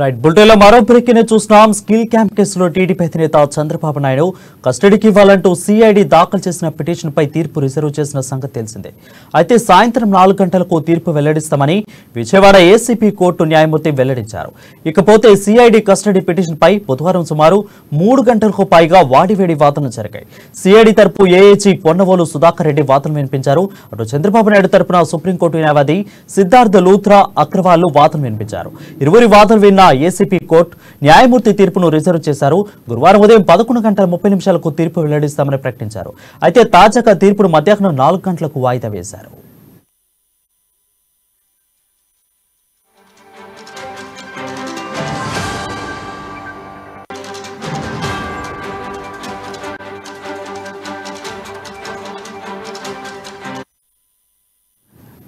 Right బుల్టెన్లో మరో breaking చూస్తున్నాం. Skill camp కేసులో టీడీపీ అధినేత చంద్రబాబు నాయుడు కస్టడీకి ఇవ్వాలంటూ సిఐడి దాఖలు చేసిన పిటిషన్పై తీర్పు రిజర్వ్ చేసిన సంగతి తెలిసిందే. అయితే సాయంత్రం 4 గంటలకు తీర్పు వెల్లడిస్తామని విజయవాడ ఏసీపీ కోర్టు న్యాయమూర్తి వెల్లడించారు. ఇకపోతే సిఐడి కస్టడీ పిటిషన్పై బుధవారం సుమారు 3 గంటలకు పైగా వాడివేడి వాదనలు జరిగాయి. సిఐడి తరపు ఏఏజీ పొన్నవోలు సుధాకర్ రెడ్డి వాదనలు వినిపించారు. అటు చంద్రబాబు నాయుడు తరపున సుప్రీంకోర్టు న్యాయవాది సిద్ధార్థ లూథ్రా అగ్రవాల్ వాదనలు వినిపించారు. ఇరువురి వాదనలు విన్న ఏసీపీ కోర్టు న్యాయమూర్తి తీర్పును రిజర్వ్ చేశారు. గురువారం ఉదయం 11:30 తీర్పు వెల్లడిస్తామని ప్రకటించారు. అయితే తాజాగా తీర్పును మధ్యాహ్నం 4 గంటలకు వాయిదా వేశారు.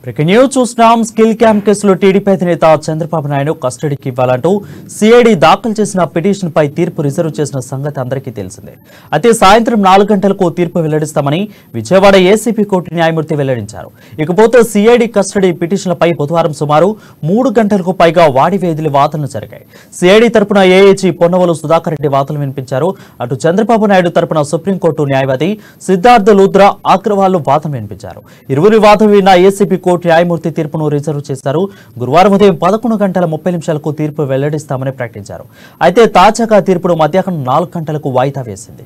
బ్రేకింగ్ న్యూస్ చూస్తున్నాం. స్కిల్ క్యాంప్ కేసులో టీడీపీ అధినేత చంద్రబాబు నాయుడు కస్టడీకి ఇవ్వాలంటూ సిఐడి దాఖలు చేసిన పిటిషన్ పై తీర్పు రిజర్వ్ చేసిన సంగతి అందరికీ తెలిసిందే. అయితే సాయంత్రం 4 గంటలకు తీర్పు వెల్లడిస్తామని విజయవాడ ఏసీపీ కోర్టు న్యాయమూర్తి వెల్లడించారు. ఇకపోతే సిఐడి కస్టడీ పిటిషన్లపై బుధవారం సుమారు 3 గంటలకు పైగా వాడివేదిలి వాదనలు జరిగాయి. సిఐడి తరపున ఏఏజీ పొన్నవోలు సుధాకర్ రెడ్డి వాదనలు వినిపించారు. అటు చంద్రబాబు నాయుడు తరపున సుప్రీంకోర్టు న్యాయవాది సిద్ధార్థ లూథ్రా అగ్రవాల్ వాదనలు వినిపించారు. ఇరువురి వాదన విన్న ఏసీపీ కోర్టు న్యాయమూర్తి తీర్పును రిజర్వ్ చేశారు. గురువారం ఉదయం 11:30 తీర్పు వెల్లడిస్తామని ప్రకటించారు. అయితే తాజాగా తీర్పును మధ్యాహ్నం 4 గంటలకు వాయిదా వేసింది.